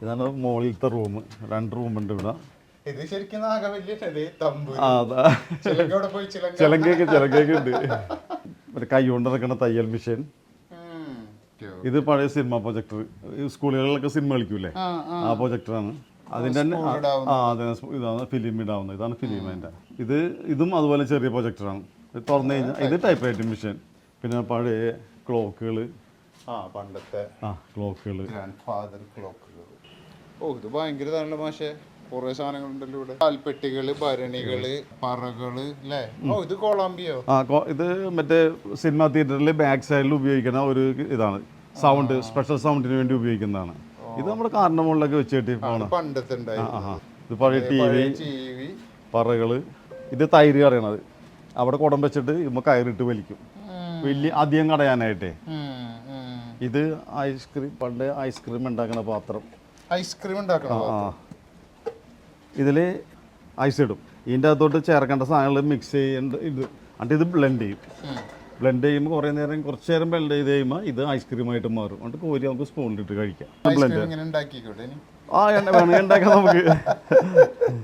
ഇതാണ് മുകളിലത്തെ റൂം. 2 റൂമുണ്ട് ഇവിടെ. ഇത് ശരിക്കും ആകെ വലിയ ചിലങ്കയൊക്കെ ഉണ്ട്. ഒരു കൈ കൊണ്ട് നടക്കുന്ന തയ്യൽ മെഷീൻ. ഇത് പഴയ സിനിമ പ്രൊജക്ടർ. സ്കൂളുകളിലൊക്കെ സിനിമ കളിക്കൂലേ, ആ പ്രൊജക്ടറാണ്. അതിൻ്റെ തന്നെ ഇതാണ് ഫിലിം ഇടാവുന്നത്. ഇതാണ് ഫിലിം. അതിൻ്റെ ഇതും അതുപോലെ ചെറിയ പ്രൊജക്ടറാണ്. ഇത് തുറന്നു കഴിഞ്ഞാൽ ഇത് ടൈപ്പ് റൈറ്റിംഗ് മെഷീൻ. പിന്നെ പഴയ ക്ലോക്കുകൾ, പണ്ടത്തെ ക്ലോക്കുകൾ. ഇത് ഭയങ്കര ഇതാണല്ലോ മാഷെ. കുറെ സാധനങ്ങളുണ്ടല്ലോ ഇവിടെ. കാൽപ്പെട്ടികള്, ഭരണികള്, പറകള് അല്ലേ? ഇത് കൊളംബിയോ? ഇത് മറ്റേ സിനിമ തിയേറ്ററിൽ ബാക്ക് സൈഡിൽ ഉപയോഗിക്കുന്ന ഒരു ഇതാണ്. സൗണ്ട്, സ്പെഷ്യൽ സൗണ്ടിന് വേണ്ടി ഉപയോഗിക്കുന്നതാണ്. ഇത് നമ്മുടെ കാറിന്റെ മുകളിലൊക്കെ വെച്ചിട്ട് പണ്ടത്തെ ഇത് പഴയ ടി വി, പറകള്. ഇത് തൈര് കറിയണത്. അവിടെ കുടം വെച്ചിട്ട് ഇമ്മ കയറിട്ട് വലിക്കും, വലിയ അധികം കടയാനായിട്ടേ. ഇത് ഐസ്ക്രീം, പണ്ട് ഐസ്ക്രീം ഉണ്ടാക്കുന്ന പാത്രം. ഐസ്ക്രീം ഉണ്ടാക്കണം. ഇതിൽ ഐസ് ഇടും. ഇതിൻ്റെ അകത്തോട്ട് ചേർക്കേണ്ട സാധനങ്ങൾ മിക്സ് ചെയ്യേണ്ട. എന്നിട്ട് ഇത് ബ്ലെൻഡ് ചെയ്യും. ബ്ലെൻഡ് ചെയ്യുമ്പോൾ കുറച്ച് നേരം ബ്ലെൻഡ് ചെയ്ത് കഴിയുമ്പോൾ ഇത് ഐസ്ക്രീമായിട്ട് മാറും. എന്നിട്ട് കോരി നമുക്ക് സ്പൂണിലിട്ട് കഴിക്കാം. ബ്ലെൻഡ് ഉണ്ടാക്കിക്കോട്ടെ. വേണമെങ്കിൽ ഉണ്ടാക്കാം നമുക്ക്.